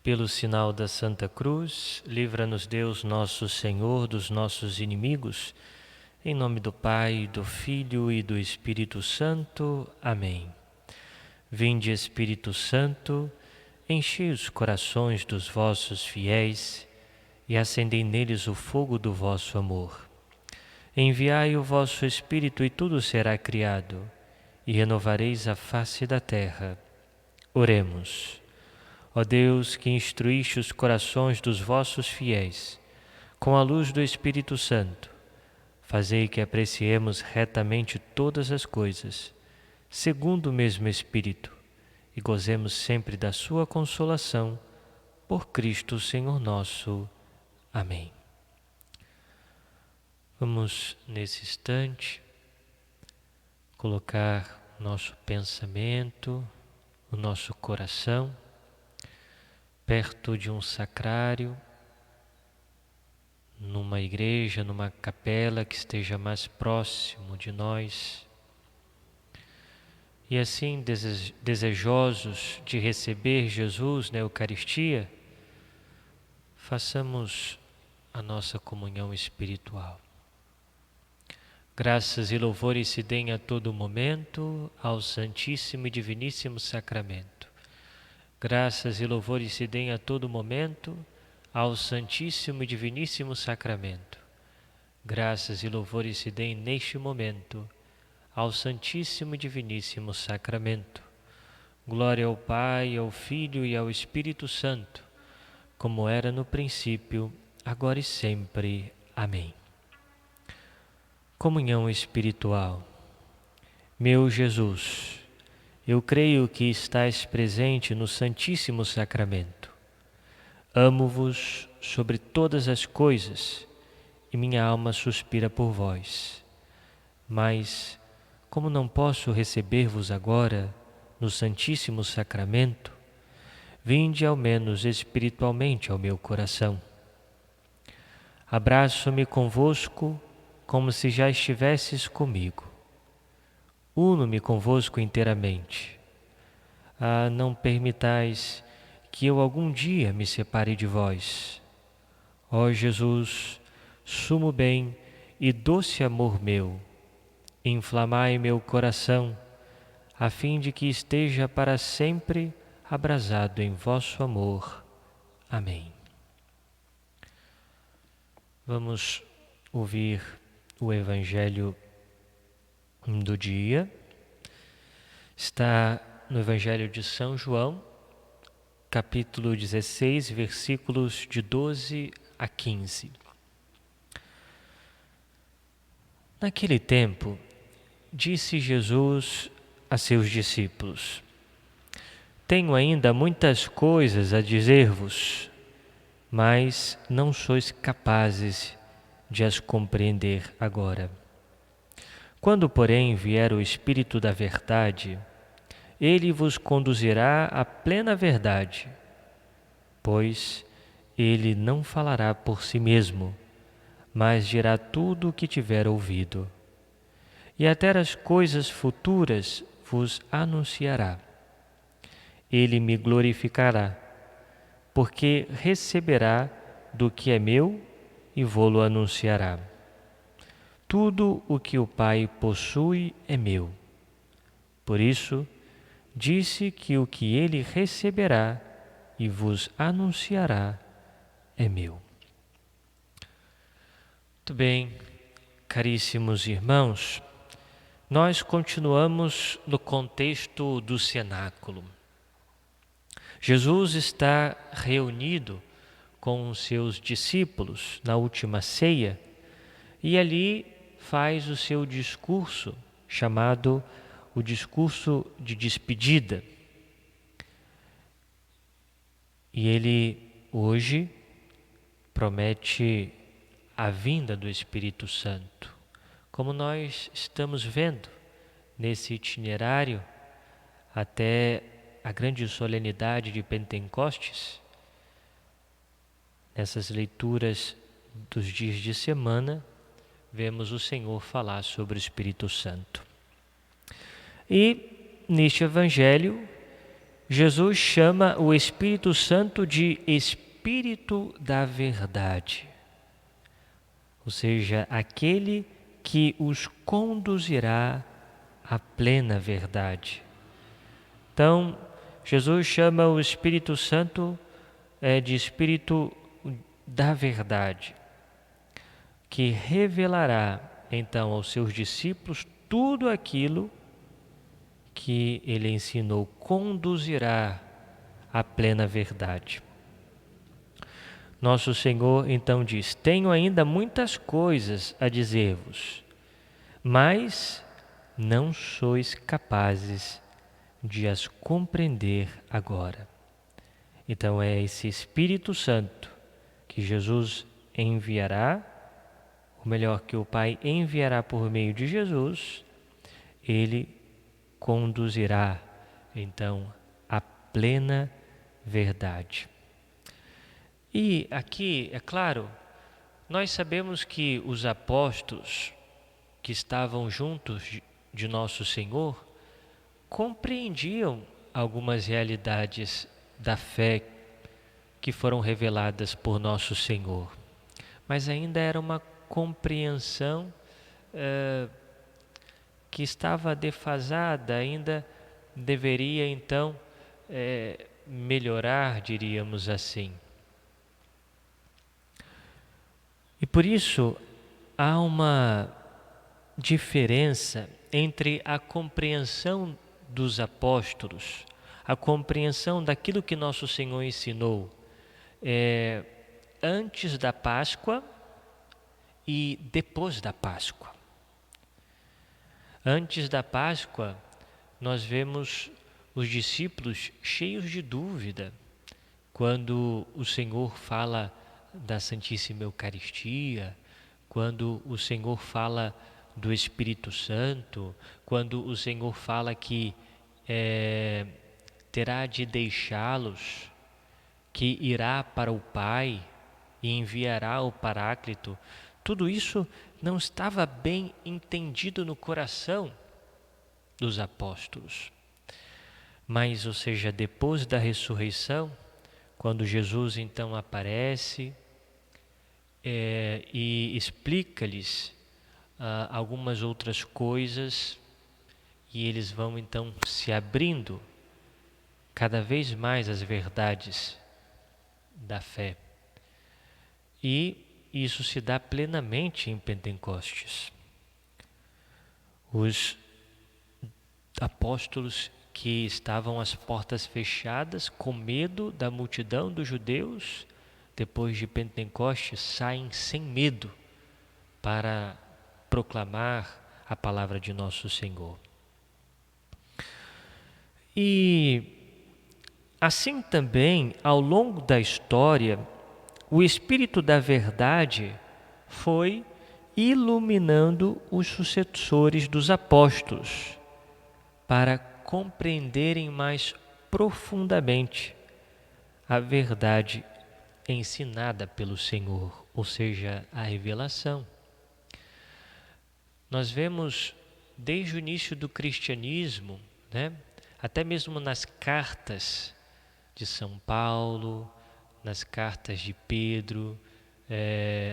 Pelo sinal da Santa Cruz, livra-nos Deus nosso Senhor dos nossos inimigos. Em nome do Pai, do Filho e do Espírito Santo. Amém. Vinde, Espírito Santo, enchei os corações dos vossos fiéis e acendei neles o fogo do vosso amor. Enviai o vosso Espírito e tudo será criado, e renovareis a face da terra. Oremos. Ó Deus, que instruíste os corações dos vossos fiéis, com a luz do Espírito Santo, fazei que apreciemos retamente todas as coisas, segundo o mesmo Espírito, e gozemos sempre da sua consolação, por Cristo Senhor nosso. Amém. Vamos, nesse instante, colocar nosso pensamento, o nosso coração, perto de um sacrário, numa igreja, numa capela que esteja mais próximo de nós. E assim, desejosos de receber Jesus na Eucaristia, façamos a nossa comunhão espiritual. Graças e louvores se deem a todo momento ao Santíssimo e Diviníssimo Sacramento. Graças e louvores se deem a todo momento ao Santíssimo e Diviníssimo Sacramento. Graças e louvores se deem neste momento ao Santíssimo e Diviníssimo Sacramento. Glória ao Pai, ao Filho e ao Espírito Santo, como era no princípio, agora e sempre. Amém. Comunhão espiritual. Meu Jesus, eu creio que estais presente no Santíssimo Sacramento. Amo-vos sobre todas as coisas e minha alma suspira por vós. Mas, como não posso receber-vos agora no Santíssimo Sacramento, vinde ao menos espiritualmente ao meu coração. Abraço-me convosco como se já estivesses comigo. Uno-me convosco inteiramente. Não permitais que eu algum dia me separe de vós. Ó Jesus, sumo bem e doce amor meu, inflamai meu coração, a fim de que esteja para sempre abrasado em vosso amor. Amém. Vamos ouvir o Evangelho do dia. Está no Evangelho de São João, capítulo 16, versículos de 12 a 15. Naquele tempo, disse Jesus a seus discípulos: Tenho ainda muitas coisas a dizer-vos, mas não sois capazes de as compreender agora. Quando, porém, vier o Espírito da verdade, ele vos conduzirá à plena verdade, pois ele não falará por si mesmo, mas dirá tudo o que tiver ouvido. E até as coisas futuras vos anunciará. Ele me glorificará, porque receberá do que é meu e vô-lo anunciará. Tudo o que o Pai possui é meu. Por isso, disse que o que ele receberá e vos anunciará é meu. Muito bem, caríssimos irmãos, nós continuamos no contexto do cenáculo. Jesus está reunido com os seus discípulos na última ceia e ali faz o seu discurso, chamado o discurso de despedida. E ele hoje promete a vinda do Espírito Santo. Como nós estamos vendo nesse itinerário até a grande solenidade de Pentecostes, nessas leituras dos dias de semana, vemos o Senhor falar sobre o Espírito Santo. E neste Evangelho, Jesus chama o Espírito Santo de Espírito da Verdade, ou seja, aquele que os conduzirá à plena verdade. Então, Jesus chama o Espírito Santo de Espírito da Verdade, que revelará então aos seus discípulos tudo aquilo que ele ensinou, conduzirá à plena verdade. Nosso Senhor então diz: tenho ainda muitas coisas a dizer-vos, mas não sois capazes de as compreender agora. Então é esse Espírito Santo que Jesus enviará, ou melhor, que o Pai enviará por meio de Jesus, ele conduzirá então à plena verdade. E aqui, é claro, nós sabemos que os apóstolos que estavam juntos de nosso Senhor compreendiam algumas realidades da fé que foram reveladas por nosso Senhor, mas ainda era uma compreensão que estava defasada, ainda deveria então melhorar, diríamos assim. E por isso há uma diferença entre a compreensão dos apóstolos, a compreensão daquilo que nosso Senhor ensinou antes da Páscoa e depois da Páscoa. Antes da Páscoa, nós vemos os discípulos cheios de dúvida quando o Senhor fala da Santíssima Eucaristia, quando o Senhor fala do Espírito Santo, quando o Senhor fala que terá de deixá-los, que irá para o Pai e enviará o Paráclito. Tudo isso não estava bem entendido no coração dos apóstolos. Mas, ou seja, depois da ressurreição, quando Jesus então aparece e explica-lhes algumas outras coisas, e eles vão então se abrindo cada vez mais às verdades da fé. E isso se dá plenamente em Pentecostes. Os apóstolos que estavam às portas fechadas, com medo da multidão dos judeus, depois de Pentecostes, saem sem medo para proclamar a palavra de nosso Senhor. E assim também, ao longo da história, o Espírito da Verdade foi iluminando os sucessores dos apóstolos para compreenderem mais profundamente a verdade ensinada pelo Senhor, ou seja, a revelação. Nós vemos desde o início do cristianismo, até mesmo nas cartas de São Paulo, nas cartas de Pedro,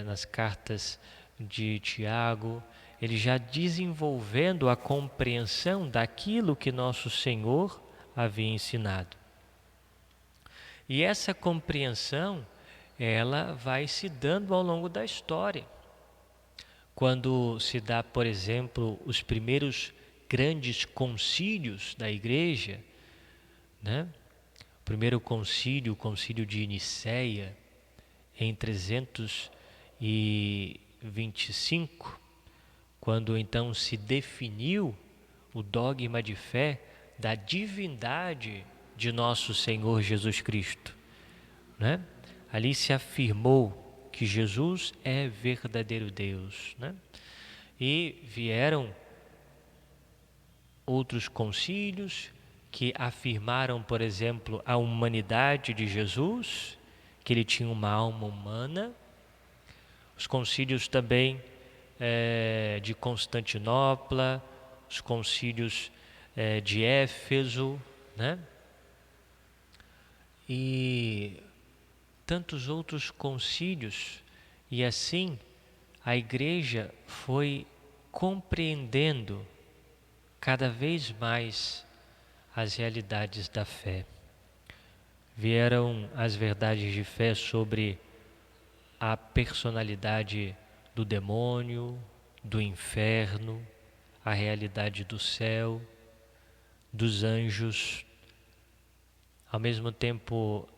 nas cartas de Tiago, ele já desenvolvendo a compreensão daquilo que nosso Senhor havia ensinado. E essa compreensão, ela vai se dando ao longo da história. Quando se dá, por exemplo, os primeiros grandes concílios da Igreja, O primeiro concílio, o concílio de Nicéia, em 325, quando então se definiu o dogma de fé da divindade de nosso Senhor Jesus Cristo, Ali se afirmou que Jesus é verdadeiro Deus, E vieram outros concílios que afirmaram, por exemplo, a humanidade de Jesus, que ele tinha uma alma humana. Os concílios também de Constantinopla, os concílios de Éfeso, e tantos outros concílios, e assim a Igreja foi compreendendo cada vez mais as realidades da fé. Vieram as verdades de fé sobre a personalidade do demônio, do inferno, a realidade do céu, dos anjos. Ao mesmo tempo,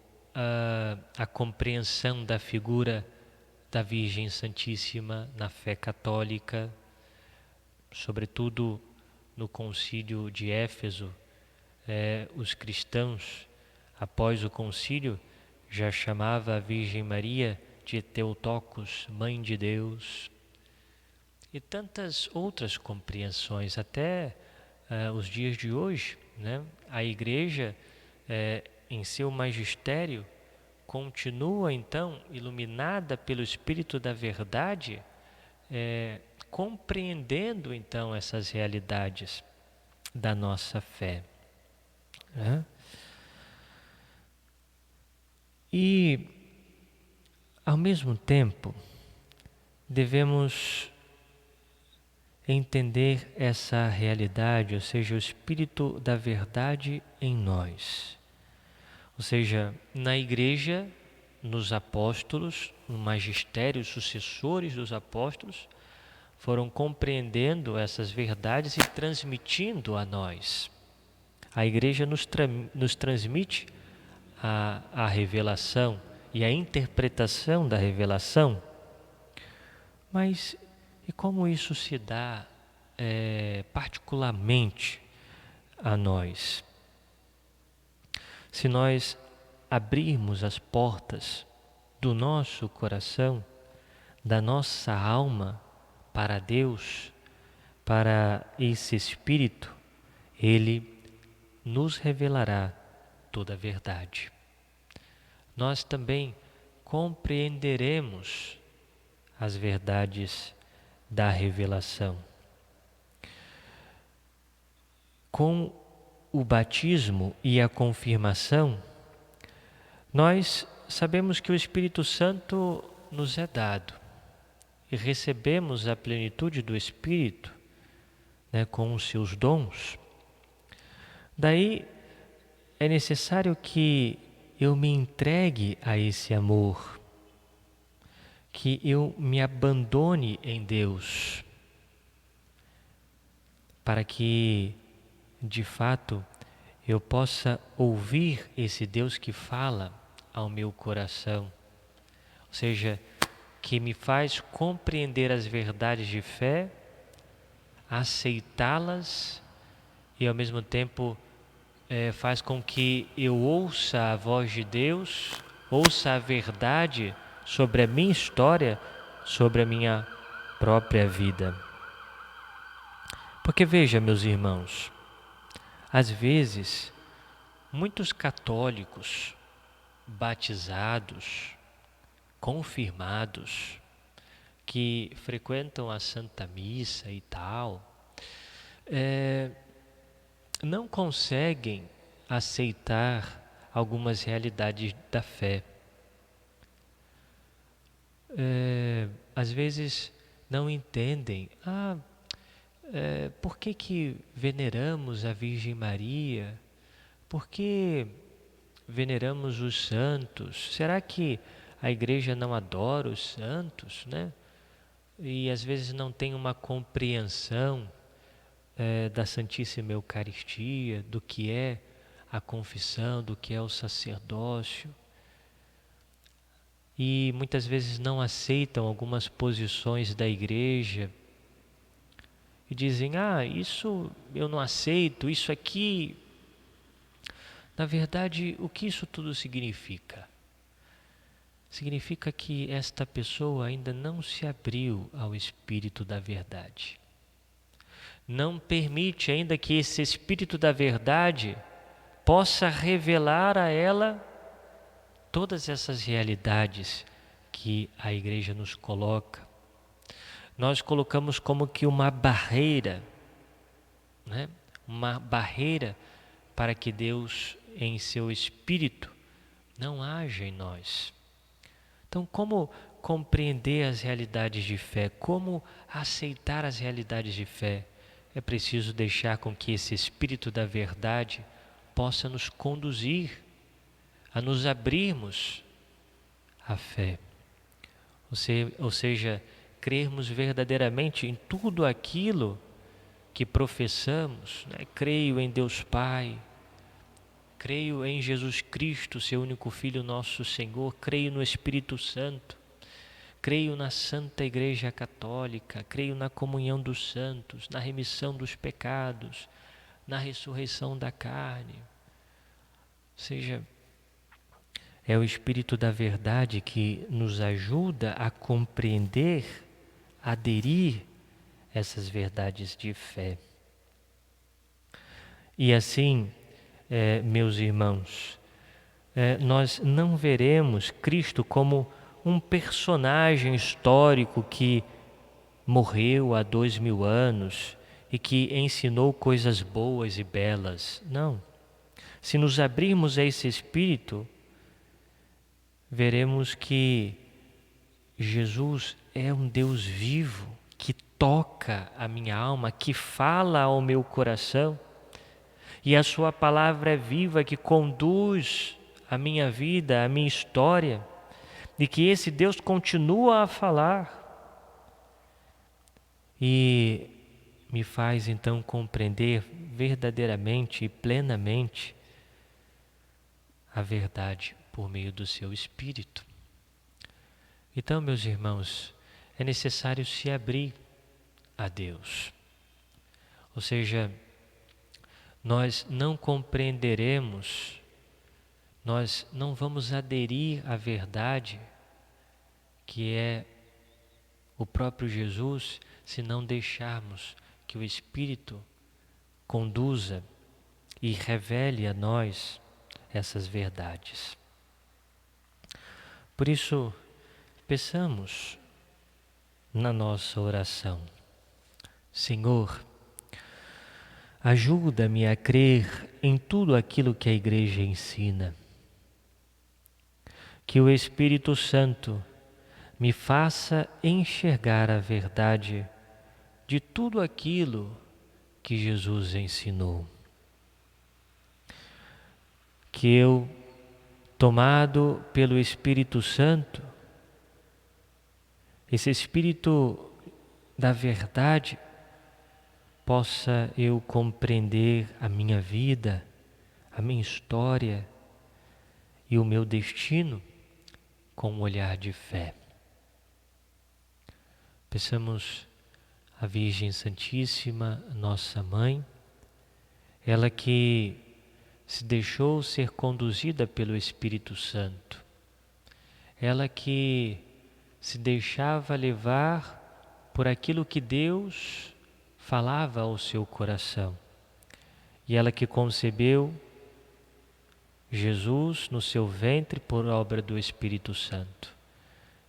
a compreensão da figura da Virgem Santíssima na fé católica, sobretudo no concílio de Éfeso, os cristãos, após o concílio, já chamava a Virgem Maria de Theotokos, Mãe de Deus, e tantas outras compreensões, até os dias de hoje, né? A Igreja, em seu magistério, continua então iluminada pelo Espírito da Verdade, compreendendo então essas realidades da nossa fé. E, ao mesmo tempo, devemos entender essa realidade, ou seja, o Espírito da Verdade em nós. Ou seja, na Igreja, nos apóstolos, no magistério, os sucessores dos apóstolos, foram compreendendo essas verdades e transmitindo a nós. A Igreja nos transmite a revelação e a interpretação da revelação. Mas e como isso se dá particularmente a nós? Se nós abrirmos as portas do nosso coração, da nossa alma para Deus, para esse Espírito, Ele nos revelará toda a verdade. Nós também compreenderemos as verdades da revelação. Com o batismo e a confirmação, nós sabemos que o Espírito Santo nos é dado e recebemos a plenitude do Espírito, né, com os seus dons. Daí é necessário que eu me entregue a esse amor, que eu me abandone em Deus, para que, de fato, eu possa ouvir esse Deus que fala ao meu coração, ou seja, que me faz compreender as verdades de fé, aceitá-las e ao mesmo tempo faz com que eu ouça a voz de Deus, ouça a verdade sobre a minha história, sobre a minha própria vida. Porque veja, meus irmãos, às vezes muitos católicos batizados, confirmados, que frequentam a Santa Missa e tal, não conseguem aceitar algumas realidades da fé. Às vezes não entendem, por que veneramos a Virgem Maria? Por que veneramos os santos? Será que a Igreja não adora os santos, né? E às vezes não tem uma compreensão da Santíssima Eucaristia, do que é a confissão, do que é o sacerdócio. E muitas vezes não aceitam algumas posições da Igreja e dizem, isso eu não aceito, isso aqui. Na verdade, o que isso tudo significa? Significa que esta pessoa ainda não se abriu ao Espírito da Verdade. Não permite ainda que esse Espírito da Verdade possa revelar a ela todas essas realidades que a Igreja nos coloca. Nós colocamos como que uma barreira, né? Uma barreira para que Deus, em seu Espírito, não age em nós. Então, como compreender as realidades de fé? Como aceitar as realidades de fé? É preciso deixar com que esse Espírito da verdade possa nos conduzir a nos abrirmos à fé. Ou seja, crermos verdadeiramente em tudo aquilo que professamos, né? Creio em Deus Pai, creio em Jesus Cristo, seu único Filho, nosso Senhor, creio no Espírito Santo, creio na Santa Igreja Católica, creio na comunhão dos santos, na remissão dos pecados, na ressurreição da carne. Ou seja, é o Espírito da verdade que nos ajuda a compreender, a aderir essas verdades de fé. E assim, meus irmãos, nós não veremos Cristo como um personagem histórico que morreu há 2000 anos e que ensinou coisas boas e belas. Não. Se nos abrirmos a esse Espírito, veremos que Jesus é um Deus vivo, que toca a minha alma, que fala ao meu coração, e a sua palavra é viva, que conduz a minha vida, a minha história, e que esse Deus continua a falar e me faz então compreender verdadeiramente e plenamente a verdade por meio do seu Espírito. Então, meus irmãos, é necessário se abrir a Deus. Ou seja, nós não compreenderemos, nós não vamos aderir à verdade que é o próprio Jesus, se não deixarmos que o Espírito conduza e revele a nós essas verdades. Por isso, peçamos na nossa oração: Senhor, ajuda-me a crer em tudo aquilo que a Igreja ensina. Que o Espírito Santo me faça enxergar a verdade de tudo aquilo que Jesus ensinou. Que eu, tomado pelo Espírito Santo, esse Espírito da verdade, possa eu compreender a minha vida, a minha história e o meu destino com um olhar de fé. Peçamos à Virgem Santíssima, nossa Mãe, ela que se deixou ser conduzida pelo Espírito Santo, ela que se deixava levar por aquilo que Deus falava ao seu coração, e ela que concebeu Jesus no seu ventre por obra do Espírito Santo.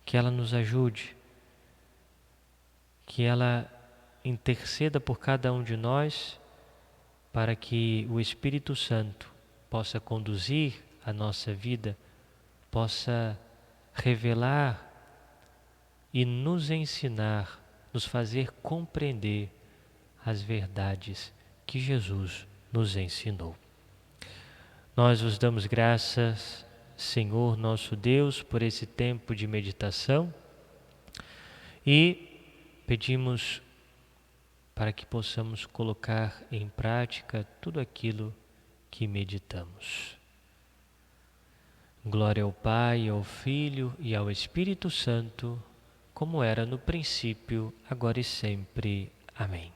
Que ela nos ajude, que ela interceda por cada um de nós, para que o Espírito Santo possa conduzir a nossa vida, possa revelar e nos ensinar, nos fazer compreender as verdades que Jesus nos ensinou. Nós vos damos graças, Senhor nosso Deus, por esse tempo de meditação e pedimos para que possamos colocar em prática tudo aquilo que meditamos. Glória ao Pai, ao Filho e ao Espírito Santo, como era no princípio, agora e sempre. Amém.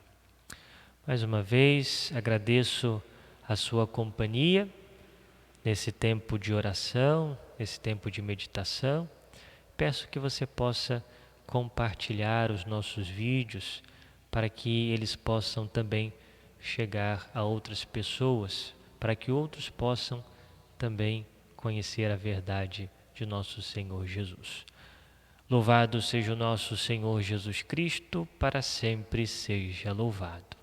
Mais uma vez, agradeço a sua companhia nesse tempo de oração, nesse tempo de meditação. Peço que você possa compartilhar os nossos vídeos para que eles possam também chegar a outras pessoas, para que outros possam também conhecer a verdade de nosso Senhor Jesus. Louvado seja o nosso Senhor Jesus Cristo, para sempre seja louvado.